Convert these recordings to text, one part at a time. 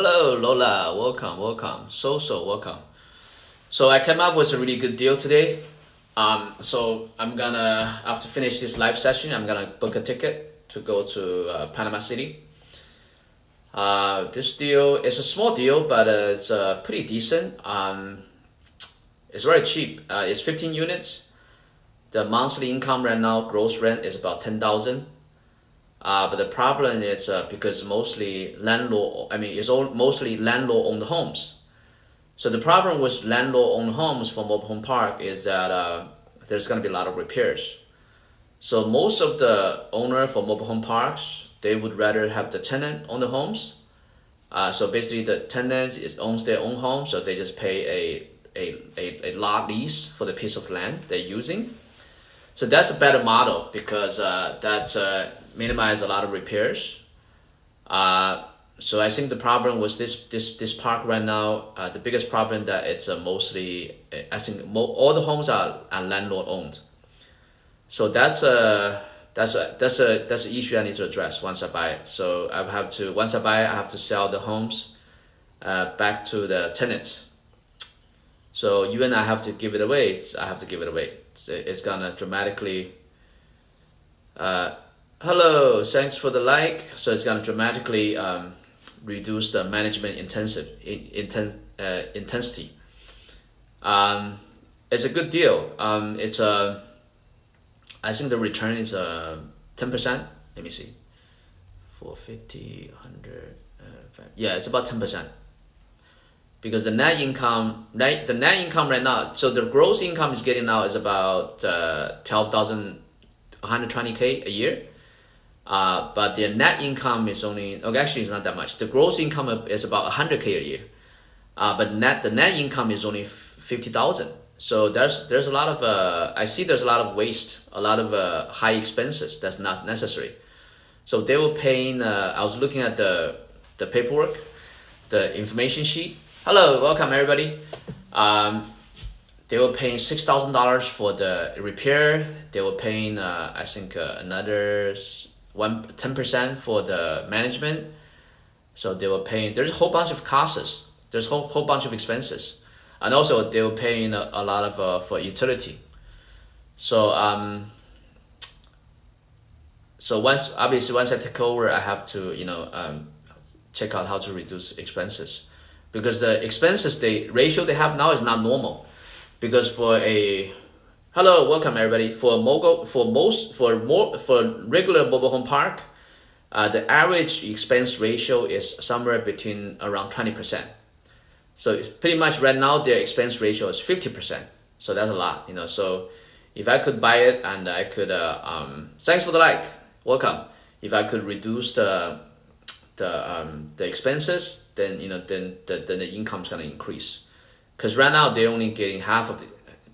Hello, Lola. Welcome. So welcome. So I came up with a really good deal today. So I'm gonna, after finish this live session, I'm gonna book a ticket to go to Panama City. This deal is a small deal, but it's pretty decent. It's very cheap. It's 15 units. The monthly income right now, gross rent is about 10,000. But the problem is because mostly mostly landlord-owned homes. So the problem with landlord-owned homes for mobile home park is that there's going to be a lot of repairs. So most of the owner for mobile home parks, they would rather have the tenant own the homes. So basically the tenant owns their own home, so they just pay a lot lease for the piece of land they're using. So that's a better model because that's minimize a lot of repairs. So I think the problem with this park right now, the biggest problem that it's mostly, I think all the homes are landlord owned. So that's an issue I need to address once I buy it. So once I buy it, I have to sell the homes back to the tenants. So even I have to give it away. It's gonna dramatically. Hello, thanks for the like. So it's gonna dramatically reduce the management intensity. It's a good deal. I think the return is 10%. Let me see. 450, 100. Yeah, it's about 10%. Because the net income right now, so the gross income is getting now is about 12,120K a year. But the net income is only, actually it's not that much. The gross income is about 100K a year. But the net income is only 50,000. So there's a lot of, I see there's a lot of waste, a lot of high expenses that's not necessary. So they were paying, I was looking at the paperwork, the information sheet. Hello, welcome everybody. They were paying $6,000 for the repair. They were paying, I think, another 10% for the management. So they were paying. There's a whole bunch of costs. There's a whole bunch of expenses, and also they were paying a lot of for utility. So once I take over, I have to check out how to reduce expenses. Because the expenses ratio they have now is not normal. Because hello, welcome everybody. For regular mobile home park, the average expense ratio is somewhere between around 20%. So it's pretty much right now their expense ratio is 50%. So that's a lot, So if I could buy it and I could, thanks for the like, welcome. If I could reduce the expenses, then the income's gonna increase. Because right now they're only getting half of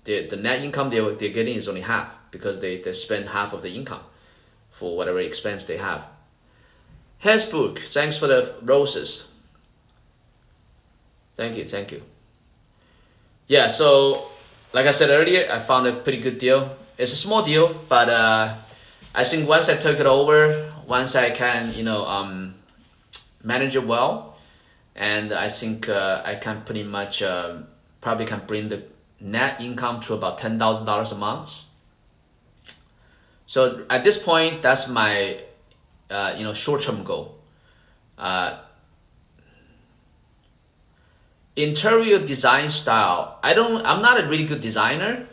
the net income they're getting is only half, because they spend half of the income for whatever expense they have. Hesburg, thanks for the roses. Thank you. Yeah, so like I said earlier, I found a pretty good deal. It's a small deal, but I think once I took it over, once I can manage it well, and I think I can pretty much probably can bring the net income to about $10,000 a month. So at this point, that's my short-term goal. Interior design style. I'm not a really good designer.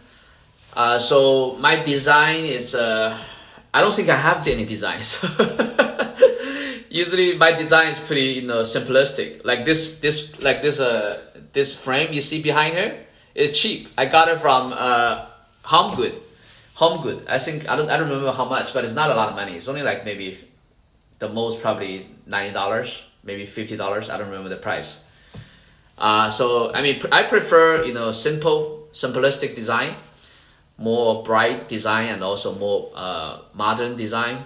So my design is I don't think I have any designs. Usually my design is pretty simplistic. Like this frame you see behind here is cheap. I got it from Home Good. I think I don't remember how much, but it's not a lot of money. It's only like maybe the most probably $90, maybe $50. I don't remember the price. So I prefer simplistic design, more bright design, and also more modern design.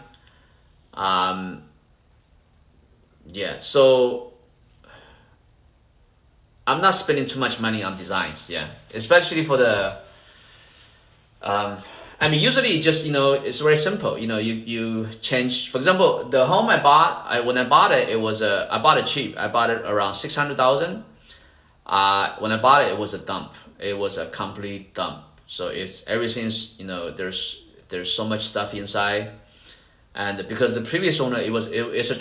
Yeah, so I'm not spending too much money on designs. Yeah, especially for the I mean, usually just, it's very simple. You change, for example, the home I bought, when I bought it, I bought it cheap. I bought it around 600,000. When I bought it, it was a dump. It was a complete dump. So everything's, there's so much stuff inside. And because the previous owner, it's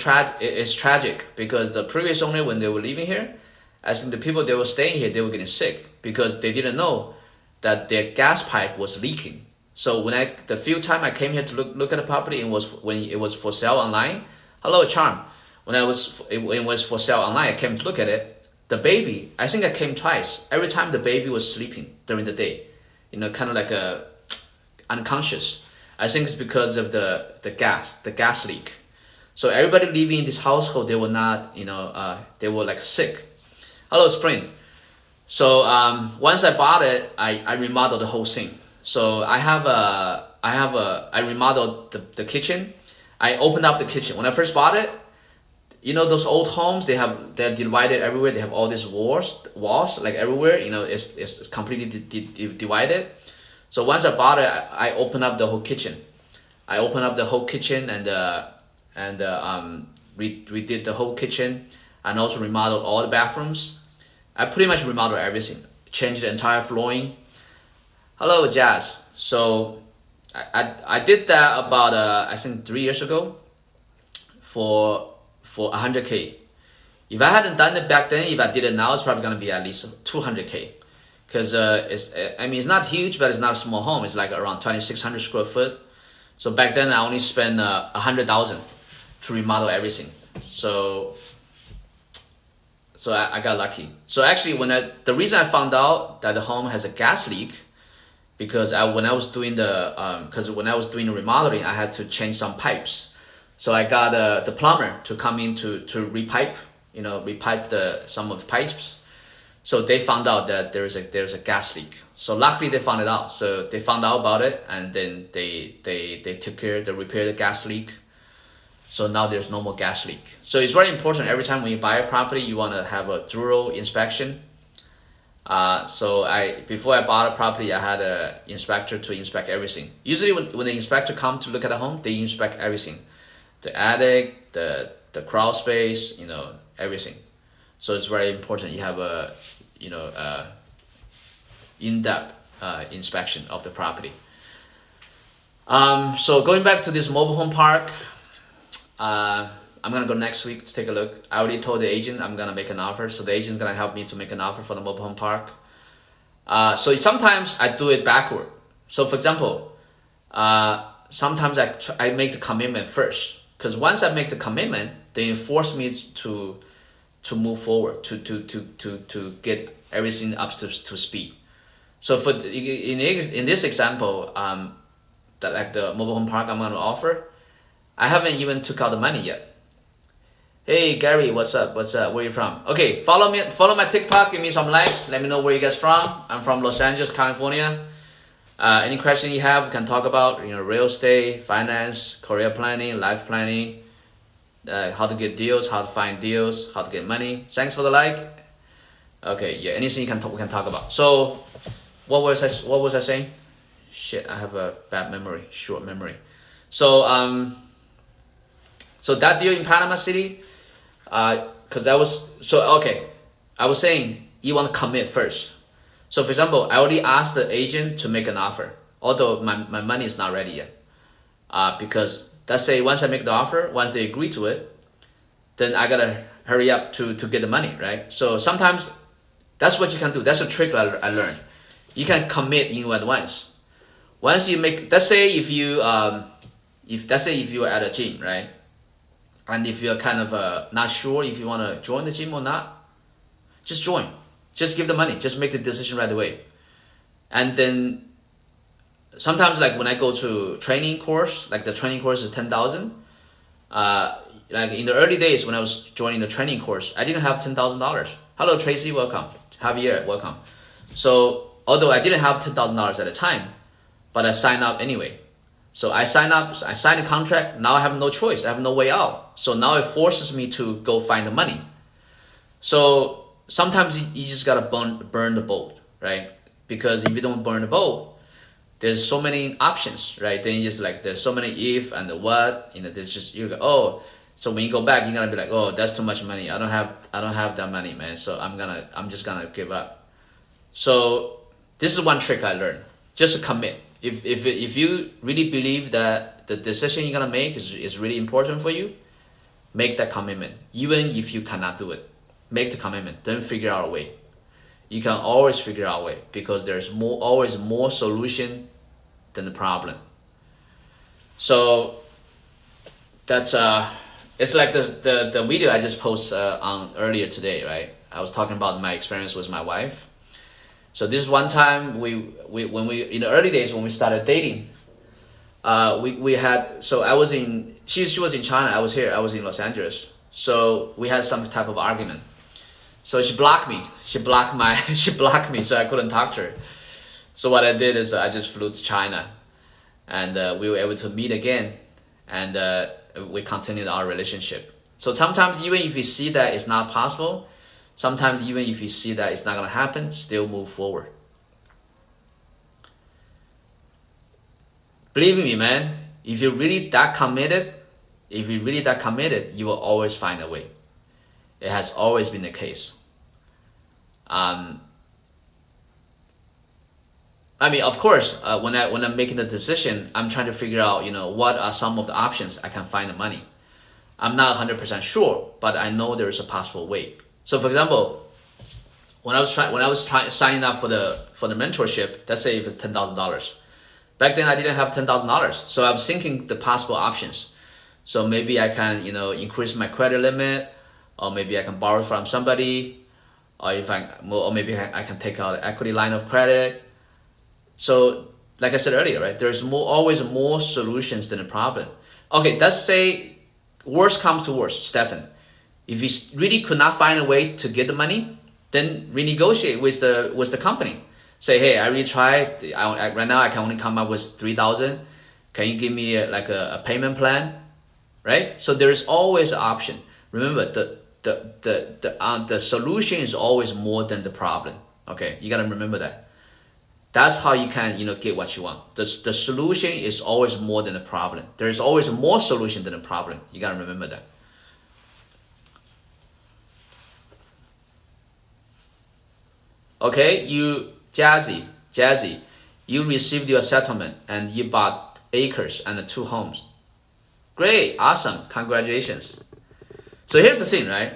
tragic because the previous owner, when they were living here, I think the people that were staying here, they were getting sick because they didn't know that their gas pipe was leaking. So the few time I came here to look at the property, when it was for sale online. Hello, Charm. When it was for sale online, I came to look at it. The baby, I think I came twice. Every time the baby was sleeping during the day, kind of like unconscious. I think it's because of the gas leak. So everybody living in this household, they were not, they were like sick. Hello, Spring. So once I bought it, I remodeled the whole thing. So I remodeled the kitchen. I opened up the kitchen. When I first bought it, those old homes, they're divided everywhere. They have all these walls like everywhere. It's completely divided. So once I bought it, I opened up the whole kitchen. I opened up the whole kitchen and redid the whole kitchen and also remodeled all the bathrooms. I pretty much remodeled everything. Changed the entire flooring. Hello, Jazz. So I did that about I think 3 years ago for 100K. If I hadn't done it back then, if I did it now, it's probably gonna be at least 200K. Because it's not huge, but it's not a small home. It's like around 2,600 square foot. So back then I only spent 100,000 to remodel everything. So I got lucky. So actually, the reason I found out that the home has a gas leak, because when I was doing the remodeling, I had to change some pipes. So I got the plumber to come in to repipe some of the pipes. So they found out that there's a gas leak. So luckily they found it out. So they found out about it, and then they took care, they repaired the gas leak. So now there's no more gas leak. So it's very important every time when you buy a property, you want to have a thorough inspection. Before I bought a property, I had an inspector to inspect everything. Usually when the inspector comes to look at a home, they inspect everything. The attic, the crawl space, everything. So it's very important you have a in-depth inspection of the property. So going back to this mobile home park, I'm gonna go next week to take a look. I already told the agent I'm gonna make an offer, so the agent's gonna help me to make an offer for the mobile home park. So sometimes I do it backward. So for example, sometimes I make the commitment first, because once I make the commitment, they enforce me to move forward, to get everything up to speed. So in this example, that like the mobile home park I'm gonna offer, I haven't even took out the money yet. Hey Gary, what's up? Where you from? Okay, follow my TikTok, give me some likes, let me know where you guys from. I'm from Los Angeles, California. Any question you have, we can talk about, real estate, finance, career planning, life planning, how to get deals, how to find deals, how to get money. Thanks for the like. Okay, yeah, anything we can talk about. So what was I saying? Shit, I have a bad memory, short memory. So so that deal in Panama City, because I was saying you want to commit first. So for example, I already asked the agent to make an offer, although my money is not ready yet. Because let's say once I make the offer, once they agree to it, then I gotta hurry up to get the money, right? So sometimes that's what you can do. That's a trick I learned. You can commit in advance. Once you make, let's say if you are at a gym, right? And if you're kind of not sure if you want to join the gym or not, just join. Just give the money. Just make the decision right away. And then sometimes, like when I go to training course, like the training course is 10,000. Like in the early days when I was joining the training course, I didn't have $10,000. Hello Tracy, welcome. Javier, welcome. So although I didn't have $10,000 at the time, but I signed up anyway. So I signed a contract. Now I have no choice. I have no way out. So now it forces me to go find the money. So sometimes you just gotta burn the boat, right? Because if you don't burn the boat, there's so many options, right? Then you just like there's so many if and the what, there's just you go, oh, so when you go back, you're gonna be like, oh, that's too much money. I don't have that money, man. So I'm just gonna give up. So this is one trick I learned. Just commit. If you really believe that the decision you're gonna make is really important for you, make that commitment. Even if you cannot do it, make the commitment. Then figure out a way. You can always figure out a way because there's always more solution than the problem. So that's it's like the video I just posted on earlier today, right? I was talking about my experience with my wife. So this one time when we in the early days when we started dating, we had, so I was she was in China, I was here, I was in Los Angeles. So we had some type of argument. So she blocked me. She blocked me, so I couldn't talk to her. So what I did is I just flew to China, and we were able to meet again, and we continued our relationship. So sometimes even if you see that it's not possible, sometimes even if you see that it's not gonna happen, still move forward. Believe me, man, if you're really that committed, you will always find a way. It has always been the case. I mean, of course, when I'm making the decision, I'm trying to figure out, what are some of the options I can find the money. I'm not 100% sure, but I know there is a possible way. So, for example, when I was signing up for the mentorship, let's say if it's $10,000. Back then, I didn't have $10,000, so I was thinking the possible options. So maybe I can, increase my credit limit, or maybe I can borrow from somebody, or maybe I can take out an equity line of credit. So, like I said earlier, right? There's always more solutions than a problem. Okay, let's say worst comes to worst, Stefan. If you really could not find a way to get the money, then renegotiate with the company. Say, hey, I really tried. Right now I can only come up with $3,000. Can you give me a payment plan, right? So there's always an option. Remember, the solution is always more than the problem. Okay, you gotta remember that. That's how you can get what you want. The solution is always more than the problem. There's always more solution than the problem. You gotta remember that. Okay, Jazzy, you received your settlement and you bought acres and 2 homes. Great, awesome, congratulations. So here's the thing, right?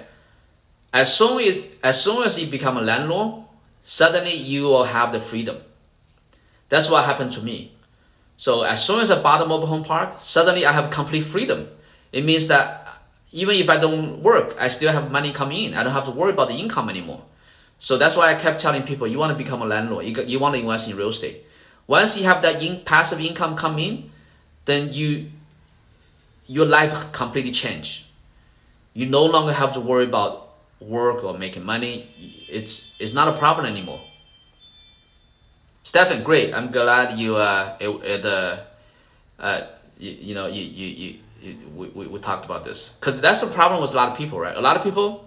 As soon as you become a landlord, suddenly you will have the freedom. That's what happened to me. So as soon as I bought a mobile home park, suddenly I have complete freedom. It means that even if I don't work, I still have money coming in. I don't have to worry about the income anymore. So that's why I kept telling people, you want to become a landlord, you want to invest in real estate. Once you have that passive income come in, then your life completely change. You no longer have to worry about work or making money. It's not a problem anymore. Stefan, great. I'm glad we talked about this, because that's the problem with a lot of people, right? A lot of people,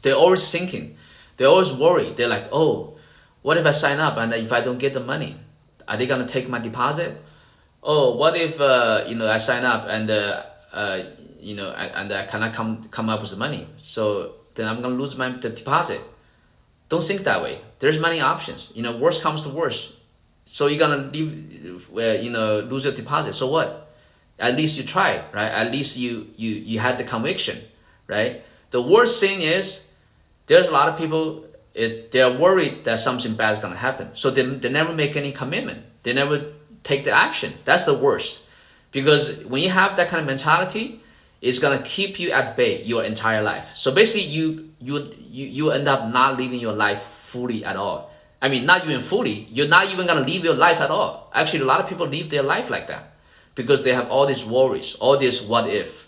they're always thinking, they're always worried. They're like, oh, what if I sign up and if I don't get the money, are they gonna take my deposit? Oh, what if I sign up and and I cannot come up with the money, so then I'm gonna lose the deposit. Don't think that way. There's many options. Worst comes to worst. So you're gonna lose your deposit. So what? At least you tried, right? At least you had the conviction, right? The worst thing is there's a lot of people they're worried that something bad is gonna happen. So they never make any commitment. They never take the action. That's the worst. Because when you have that kind of mentality, it's gonna keep you at bay your entire life. So basically you end up not living your life fully at all. I mean, not even fully. You're not even gonna live your life at all. Actually, a lot of people live their life like that because they have all these worries, all this what if.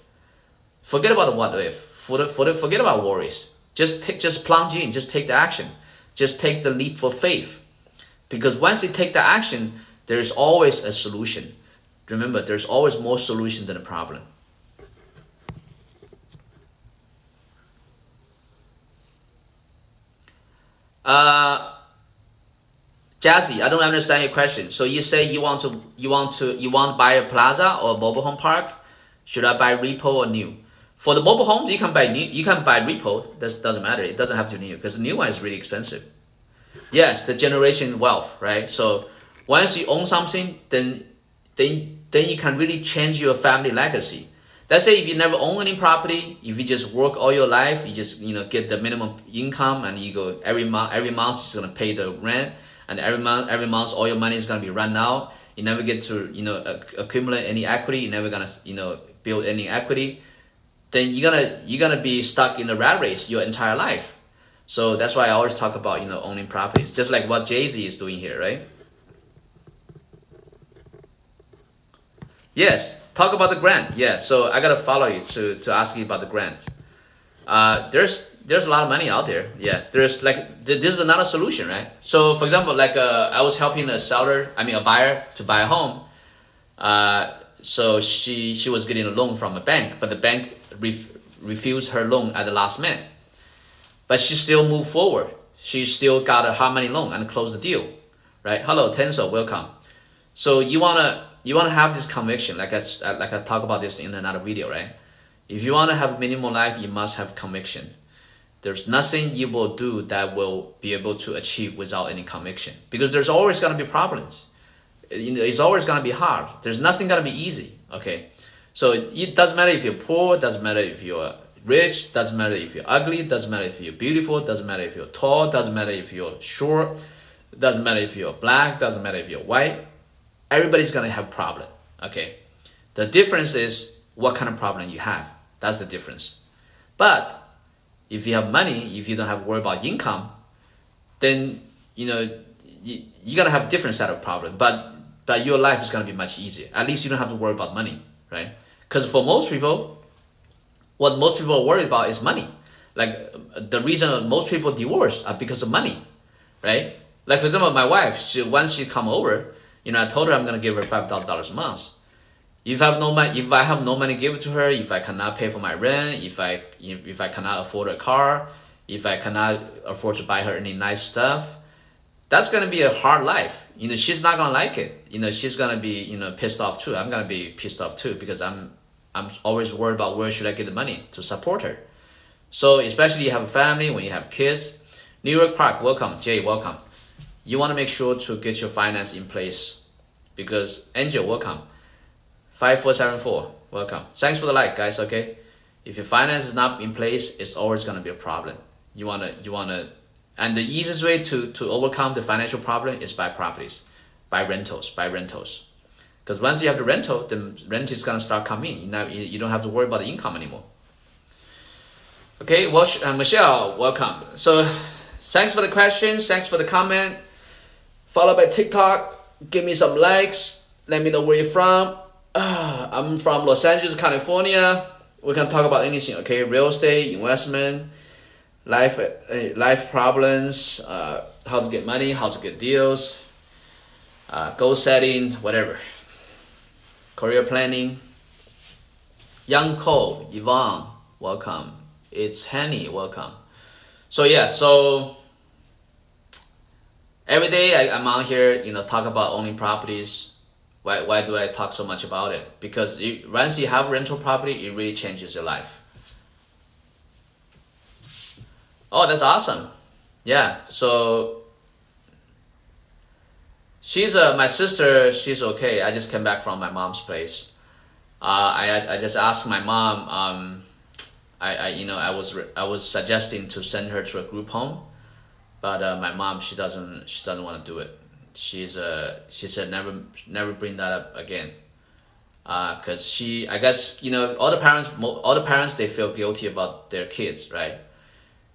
Forget about the what if. Forget about worries. Just plunge in. Just take the action. Just take the leap for faith. Because once you take the action, there's always a solution. Remember, there's always more solution than a problem. Jazzy, I don't understand your question. So you say you want to buy a plaza or a mobile home park? Should I buy repo or new? For the mobile homes, you can buy new. You can buy repo. That doesn't matter. It doesn't have to be new because the new one is really expensive. Yes, the generation wealth, right? So once you own something, then you can really change your family legacy. Let's say if you never own any property, if you just work all your life, you just get the minimum income, and you go every month you're just gonna pay the rent, and every month all your money is gonna be run out. You never get to accumulate any equity. You're never gonna build any equity. Then you're gonna be stuck in the rat race your entire life. So that's why I always talk about owning properties, just like what Jay-Z is doing here, right? Yes, talk about the grant. Yeah, so I gotta follow you to ask you about the grant. There's a lot of money out there. Yeah, there's this is another solution, right? So for example, I was helping a buyer to buy a home. So she was getting a loan from a bank, but the bank refused her loan at the last minute. But she still moved forward. She still got a hard money loan and closed the deal, right? Hello, Tenso, welcome. So you wanna have this conviction, like I talk about this in another video, right? If you wanna have minimal life, you must have conviction. There's nothing you will do that will be able to achieve without any conviction, because there's always gonna be problems. It's always gonna be hard. There's nothing gonna be easy. Okay, so it doesn't matter if you're poor, doesn't matter if you're rich, doesn't matter if you're ugly, doesn't matter if you're beautiful, doesn't matter if you're tall, doesn't matter if you're short, doesn't matter if you're black, doesn't matter if you're white. Everybody's gonna have problem. Okay, the difference is what kind of problem you have. That's the difference. But if you have money, if you don't have to worry about income, then you're gonna have a different set of problems. But your life is gonna be much easier. At least you don't have to worry about money, right? Because for most people, what most people are worried about is money. Like the reason most people divorce are because of money, right? Like for example, my wife, once she come over, I told her I'm gonna give her $5,000 a month. If I have no money to give it to her, if I cannot pay for my rent, if I cannot afford a car, if I cannot afford to buy her any nice stuff, that's gonna be a hard life. She's not gonna like it. She's gonna be pissed off too. I'm gonna be pissed off too, because I'm always worried about where should I get the money to support her. So especially you have a family, when you have kids. New York Park, welcome. Jay, welcome. You want to make sure to get your finance in place, because Angel, welcome. 5474, welcome. Thanks for the like, guys. Okay, if your finance is not in place, it's always going to be a problem. You wanna, and the easiest way to overcome the financial problem is buy properties, buy rentals. Because once you have the rental, the rent is gonna start coming. You don't have to worry about the income anymore. Okay, well, Michelle, welcome. So, thanks for the questions. Thanks for the comment. Follow by TikTok. Give me some likes. Let me know where you're from. I'm from Los Angeles, California. We can talk about anything. Okay, real estate, investment, life problems, how to get money, how to get deals, goal setting, whatever. Career planning. Young Cole, Yvonne, welcome. It's Henny, welcome. So yeah, so every day I'm out here, talk about owning properties. Why do I talk so much about it? Because once you have rental property, it really changes your life. Oh, that's awesome. Yeah, so she's my sister. She's okay. I just came back from my mom's place. I just asked my mom. I was suggesting to send her to a group home, but my mom she doesn't want to do it. She said never bring that up again. Cause I guess all the parents they feel guilty about their kids, right?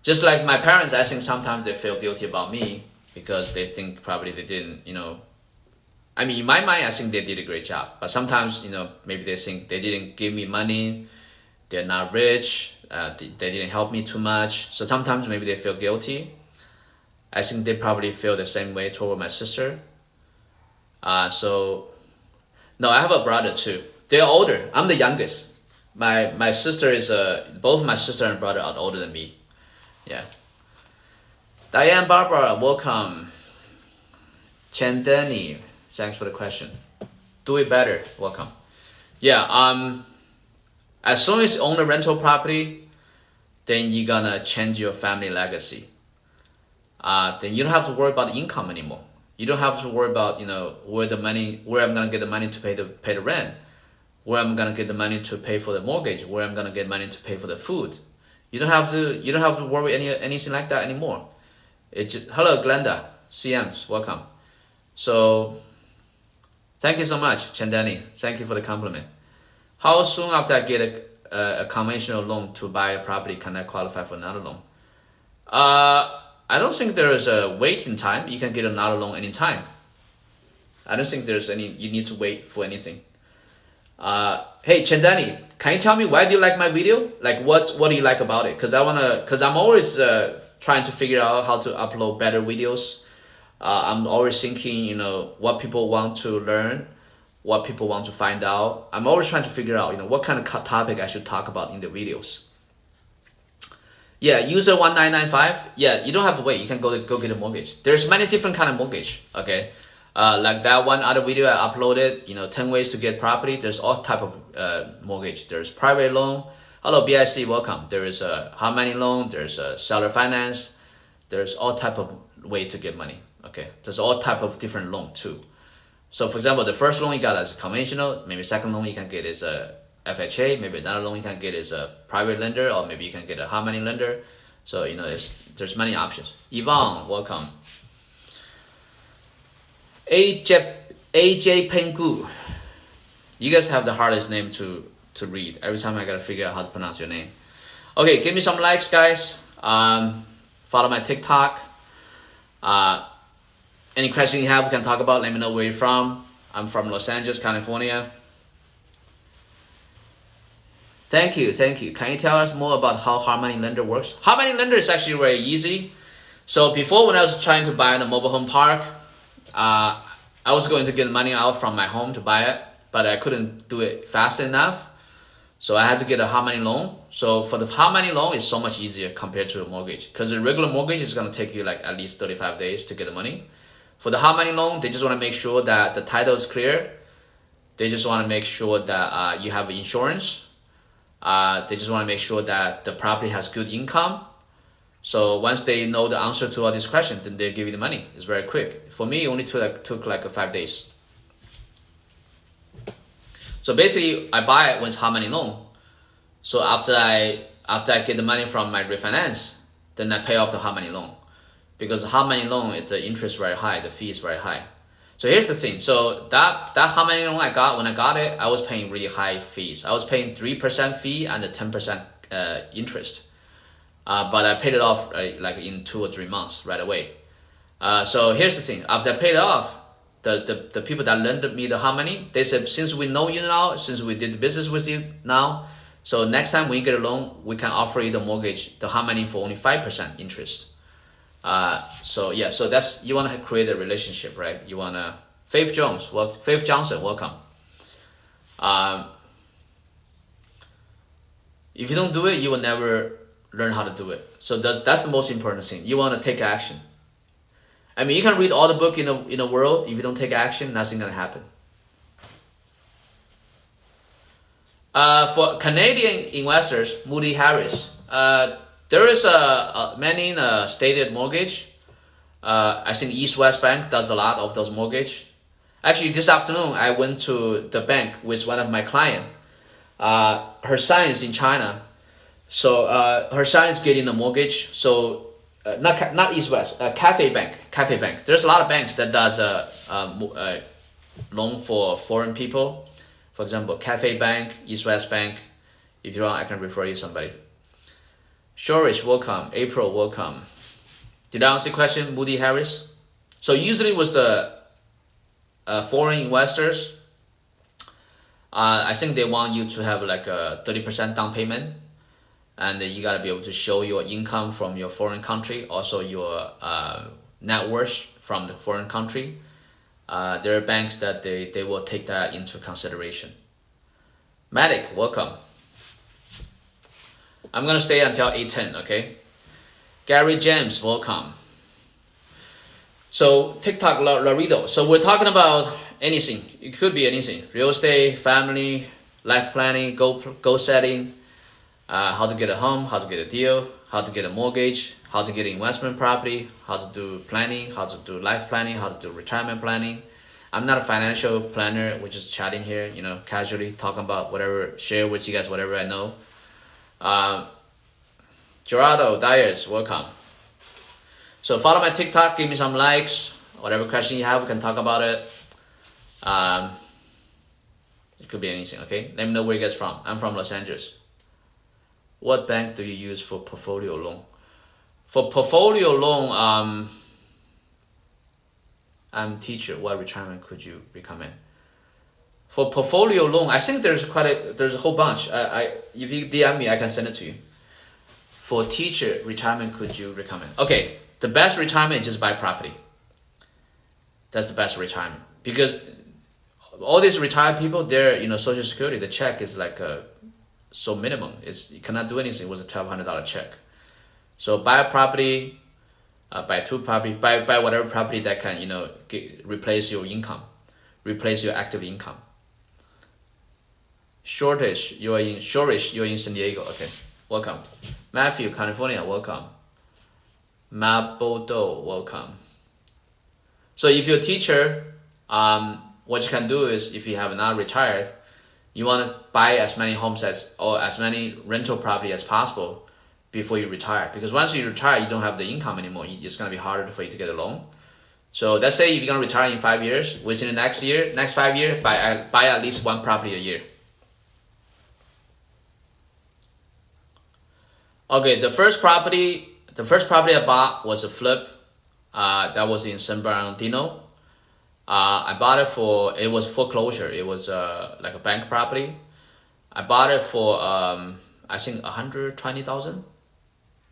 Just like my parents, I think sometimes they feel guilty about me because they think probably they didn't, I mean, in my mind, I think they did a great job. But sometimes, maybe they think they didn't give me money, they're not rich, they didn't help me too much. So sometimes maybe they feel guilty. I think they probably feel the same way toward my sister. No, I have a brother too. They're older. I'm the youngest. My sister is both my sister and brother are older than me. Yeah. Diane Barbara, welcome. Chandani, thanks for the question. Do it better. Welcome. Yeah. As soon as you own a rental property, then you're gonna change your family legacy. Then you don't have to worry about income anymore. You don't have to worry about where I'm gonna get the money to pay the rent, where I'm gonna get the money to pay for the mortgage, where I'm gonna get money to pay for the food. You don't have to worry anything like that anymore. Hello Glenda, CMs, welcome. So thank you so much, Chandani. Thank you for the compliment. How soon after I get a conventional loan to buy a property can I qualify for another loan? I don't think there is a waiting time. You can get another loan anytime. I don't think there's you need to wait for anything. Hey Chandani, can you tell me why do you like my video? Like what do you like about it? Cause I'm always trying to figure out how to upload better videos. I'm always thinking, what people want to learn, what people want to find out. I'm always trying to figure out, what kind of topic I should talk about in the videos. Yeah, user 1995. Yeah, you don't have to wait. You can go get a mortgage. There's many different kind of mortgage. Okay, like that one other video I uploaded. 10 ways to get property. There's all type of mortgage. There's private loan. Hello BIC, welcome. There is a hard money loan. There's a seller finance. There's all type of way to get money. Okay, there's all type of different loan too. So for example, the first loan you got is conventional. Maybe second loan you can get is a FHA. Maybe another loan you can get is a private lender, or maybe you can get a hard money lender. So there's many options. Yvonne, welcome. AJ Pengu. You guys have the hardest name to read. Every time I gotta figure out how to pronounce your name. Okay, give me some likes, guys. Follow my TikTok. Any question you have, we can talk about. Let me know where you're from. I'm from Los Angeles, California. Thank you. Can you tell us more about how hard money lender works? Hard money lender is actually very easy. So before, when I was trying to buy a mobile home park, I was going to get money out from my home to buy it, but I couldn't do it fast enough. So I had to get a hard money loan. So for the hard money loan, it's so much easier compared to a mortgage, because the regular mortgage is going to take you like at least 35 days to get the money. For the hard money loan, they just want to make sure that the title is clear. They just want to make sure that you have insurance. They just want to make sure that the property has good income. So once they know the answer to all these questions, then they give you the money. It's very quick. For me, it only took like 5 days. So basically, I buy it when it's hard money loan. So after I get the money from my refinance, then I pay off the hard money loan. Because the hard money loan, the interest is very high, the fee is very high. So here's the thing. So that hard money loan when I got it, I was paying really high fees. I was paying 3% fee and a 10% interest. But I paid it off like in 2 or 3 months right away. So here's the thing. After I paid it off, the people that lended me the hard money, they said, since we know you now, since we did business with you now, so next time when you get a loan, we can offer you the mortgage, the hard money for only 5% interest. So that's, you want to create a relationship, right? You want to, Faith Johnson, welcome. If you don't do it, you will never learn how to do it. So that's the most important thing. You want to take action. I mean, you can read all the book in the world. If you don't take action, nothing's gonna happen. For Canadian investors, Moody Harris, there is many stated mortgage. I think East West Bank does a lot of those mortgage. Actually, this afternoon I went to the bank with one of my clients. Her son is in China, so her son is getting a mortgage. So not East West, Cathay Bank. There's a lot of banks that does a loan for foreign people. For example, Cathay Bank, East West Bank. If you want, I can refer you somebody. Shorish, welcome. April, welcome. Did I answer the question, Moody Harris? So usually with the foreign investors, I think they want you to have like a 30% down payment, and then you gotta be able to show your income from your foreign country, also your net worth from the foreign country. There are banks that they will take that into consideration. Matic, welcome. I'm gonna stay until 8:10, okay? Gary James, welcome. So TikTok Laredo. So we're talking about anything. It could be anything: real estate, family, life planning, goal setting, how to get a home, how to get a deal, how to get a mortgage, how to get investment property, how to do planning, how to do life planning, how to do retirement planning. I'm not a financial planner. We're just chatting here, casually talking about whatever, share with you guys whatever I know. Gerardo Dyers, welcome. So follow my TikTok, give me some likes. Whatever question you have, we can talk about it. It could be anything, okay? Let me know where you guys from. I'm from Los Angeles. What bank do you use for portfolio loan? For portfolio loan, I'm teacher. What retirement could you recommend? For portfolio loan, I think there's a whole bunch. If you DM me, I can send it to you. For teacher retirement, could you recommend? Okay, the best retirement is just buy property. That's the best retirement, because all these retired people, their Social Security, the check is like so minimum. You cannot do anything with a $1,200 check. So buy a property, buy two property, buy whatever property that can replace your income, replace your active income. Shortish, you're in San Diego. Okay, welcome. Matthew, California, welcome. Mabodo, welcome. So if you're a teacher, what you can do is, if you have not retired, you want to buy as many homes or as many rental property as possible before you retire. Because once you retire, you don't have the income anymore. It's going to be harder for you to get a loan. So let's say if you're going to retire in 5 years, within the next 5 years, buy at least one property a year. Okay, the first property I bought was a flip. That was in San Bernardino. I bought it was foreclosure. It was like a bank property. I bought it for I think 120,000.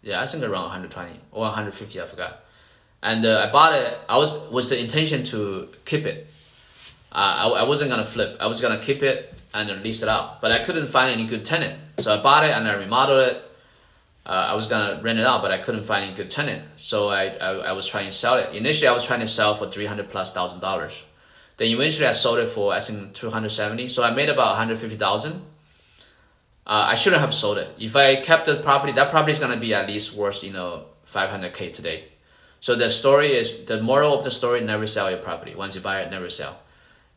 Yeah, I think around 120 or 150, I forgot. And I bought it. I was with the intention to keep it. I wasn't gonna flip. I was gonna keep it and lease it out. But I couldn't find any good tenant, so I bought it and I remodeled it. I was gonna rent it out, but I couldn't find any good tenant, so I was trying to sell it. Initially, I was trying to sell for $300,000+. Then eventually, I sold it for I think 270. So I made about 150,000. I shouldn't have sold it. If I kept the property, that property is gonna be at least worth $500K today. So the moral of the story: never sell your property. Once you buy it, never sell.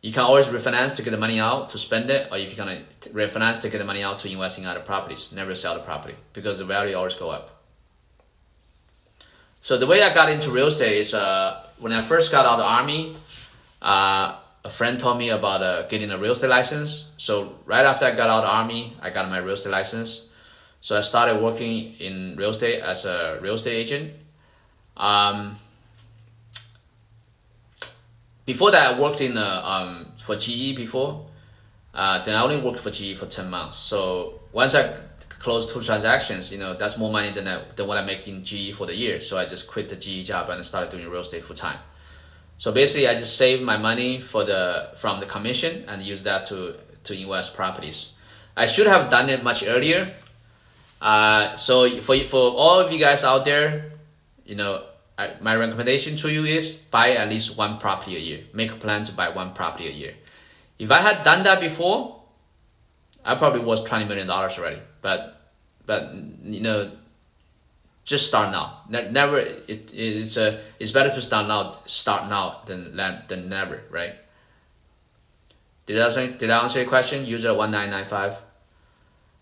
You can always refinance to get the money out to spend it, or if you're gonna refinance to get the money out to invest in other properties, never sell the property because the value always go up. So the way I got into real estate is when I first got out of the army, a friend told me about getting a real estate license. So right after I got out of the army, I got my real estate license. So I started working in real estate as a real estate agent. Before that, I worked in for GE before. Then I only worked for GE for 10 months. So once I closed 2 transactions, that's more money than what I make in GE for the year. So I just quit the GE job and started doing real estate full time. So basically, I just saved my money from the commission and use that to invest properties. I should have done it much earlier. So for all of you guys out there, my recommendation to you is buy at least one property a year. Make a plan to buy one property a year. If I had done that before, I probably was $20 million already. But just start now. Never. It's better to start now than never, right? Did I answer your question? User 1995.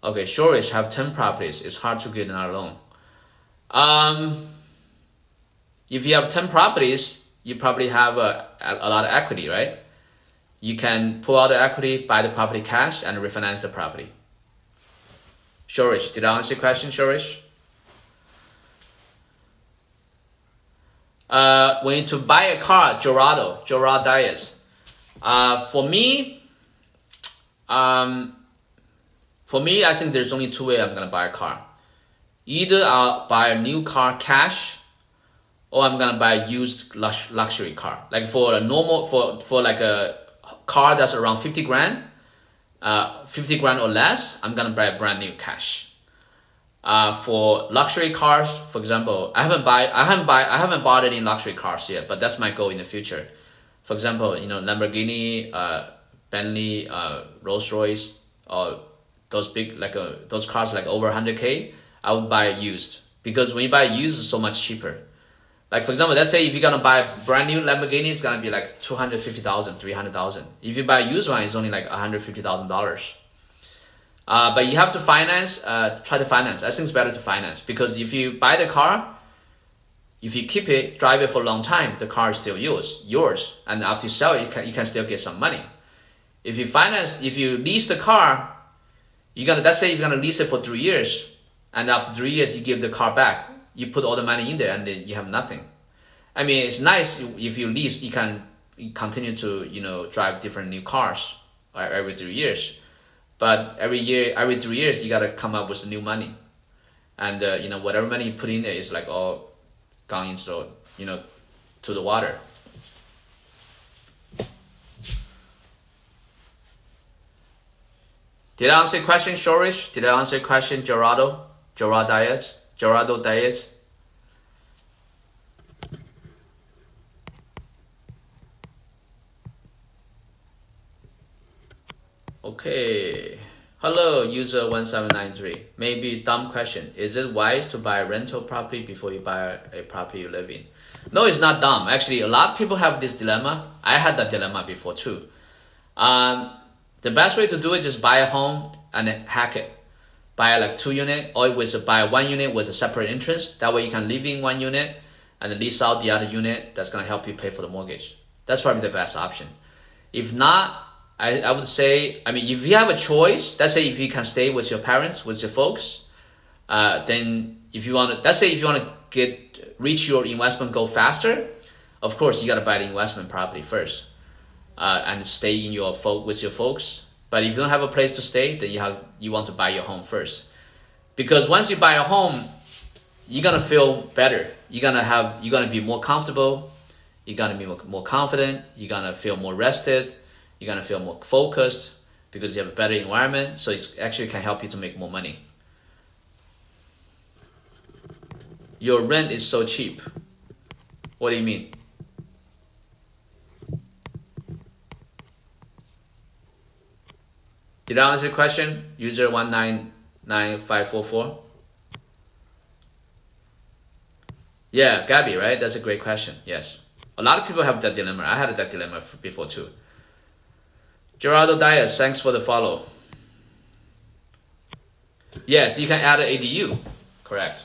Okay, Shorish have 10 properties. It's hard to get another loan. If you have 10 properties, you probably have a lot of equity, right? You can pull out the equity, buy the property cash, and refinance the property. Shorish, did I answer your question, Shorish? When to buy a car, Gerard Diaz. For me, I think there's only 2 ways I'm gonna buy a car. Either I'll buy a new car cash, or I'm gonna buy a used luxury car. Like for a normal, for like a car that's around 50 grand or less, I'm gonna buy a brand new cash. For luxury cars, for example, I haven't bought any luxury cars yet, but that's my goal in the future. For example, Lamborghini, Bentley, Rolls Royce, or those big those cars like over 100K, I would buy used, because when you buy used, it's so much cheaper. Like, for example, let's say if you're gonna buy a brand new Lamborghini, it's gonna be like 250,000, 300,000. If you buy a used one, it's only like $150,000. But you have to finance. Try to finance. I think it's better to finance, because if you buy the car, if you keep it, drive it for a long time, the car is still yours, and after you sell it, you can still get some money. If you lease the car, let's say you're gonna lease it for 3 years, and after 3 years you give the car back. You put all the money in there, and then you have nothing. I mean, it's nice if you lease, you can continue to drive different new cars every 3 years. But every 3 years, you gotta come up with new money, and whatever money you put in there is like all gone into to the water. Did I answer your question, Shorish? Did I answer your question, Gerardo Diaz? Okay. Hello, user 1793. Maybe dumb question. Is it wise to buy a rental property before you buy a property you live in? No, it's not dumb. Actually, a lot of people have this dilemma. I had that dilemma before too. The best way to do it is buy a home and then hack it. Buy like 2 unit, or buy 1 unit with a separate entrance. That way you can live in 1 unit and then lease out the other unit. That's gonna help you pay for the mortgage. That's probably the best option. If not, I would say, if you have a choice, let's say if you can stay with your parents, with your folks, then let's say if you want to reach your investment goal faster, of course you got to buy the investment property first, and stay with your folks. But if you don't have a place to stay, then you want to buy your home first, because once you buy a home, you're gonna feel better. You're gonna be more comfortable. You're gonna be more confident. You're gonna feel more rested. You're gonna feel more focused because you have a better environment. So it actually can help you to make more money. Your rent is so cheap. What do you mean? Did I answer your question? User 199544. Yeah, Gabby, right? That's a great question. Yes. A lot of people have that dilemma. I had that dilemma before too. Gerardo Diaz, thanks for the follow. Yes, you can add an ADU. Correct.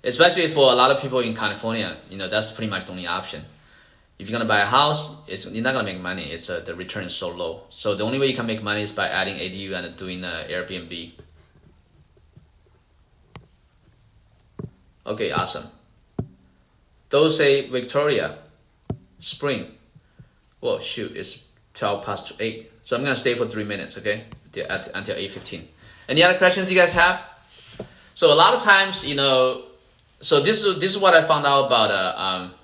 Especially for a lot of people in California, that's pretty much the only option. If you're gonna buy a house, you're not gonna make money. The return is so low. So the only way you can make money is by adding ADU and doing Airbnb. Okay, awesome. Those say Victoria, Spring. Well, shoot, it's 8:12. So I'm gonna stay for 3 minutes, okay, until 8:15. Any other questions you guys have? So a lot of times, so this is what I found out about.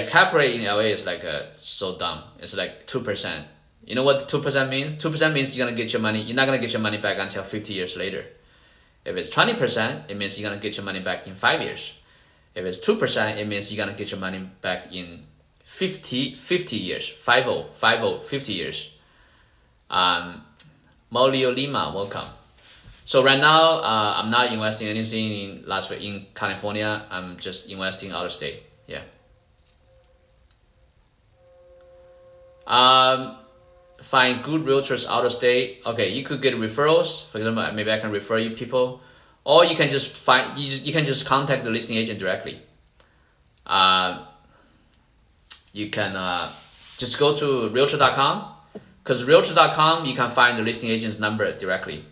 Cap rate in LA is like so dumb. It's like 2%. You know what 2% means? 2% means you're not gonna get your money back until 50 years later. If it's 20%, it means you're gonna get your money back in 5 years. If it's 2%, it means you're gonna get your money back in 50 years. 50 years. Molio Lima, welcome. So right now, I'm not investing anything in California. I'm just investing out of state. Yeah. Find good realtors out of state. Okay, you could get referrals. For example, maybe I can refer you people, or you can just you can just contact the listing agent directly. You can just go to realtor.com, because realtor.com you can find the listing agent's number directly.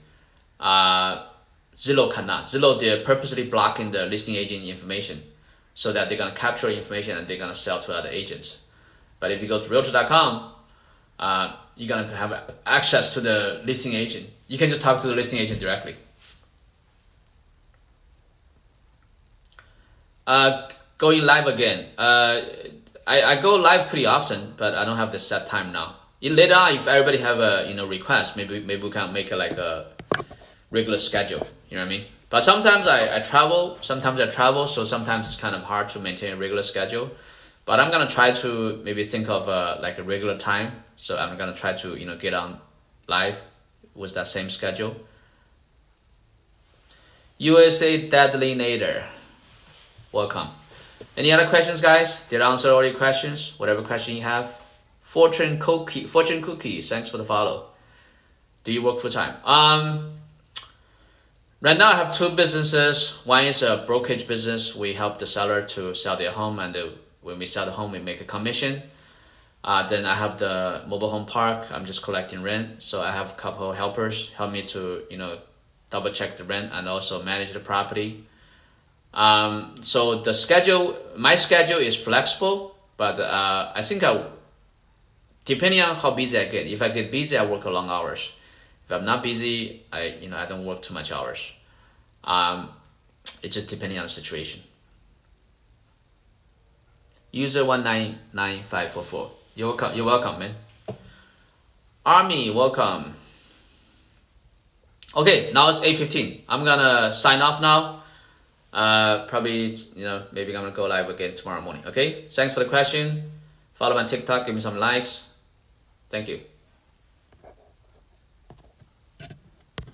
Zillow cannot. Zillow, they're purposely blocking the listing agent information so that they're gonna capture information and they're gonna sell to other agents. But if you go to realtor.com, you're gonna have access to the listing agent. You can just talk to the listing agent directly. Going live again. I go live pretty often, but I don't have the set time now. Later on, if everybody have a request, maybe we can make it like a regular schedule. You know what I mean? But sometimes I travel. So sometimes it's kind of hard to maintain a regular schedule. But I'm gonna try to maybe think of like a regular time. So I'm gonna try to get on live with that same schedule. USA Deadly Nader, welcome. Any other questions, guys? Did I answer all your questions? Whatever question you have. Fortune Cookie, thanks for the follow. Do you work full time? Right now I have two businesses. One is a brokerage business. We help the seller to sell their home, and when we sell the home, we make a commission. Then I have the mobile home park. I'm just collecting rent. So I have a couple of helpers help me to double check the rent and also manage the property. So my schedule is flexible, but I think depending on how busy I get. If I get busy, I work long hours. If I'm not busy, I don't work too much hours. It just depending on the situation. User 199544. You're welcome, man. Army, welcome. Okay, now it's 8:15. I'm gonna sign off now. Probably maybe I'm gonna go live again tomorrow morning. Okay, thanks for the question. Follow my TikTok, give me some likes. Thank you.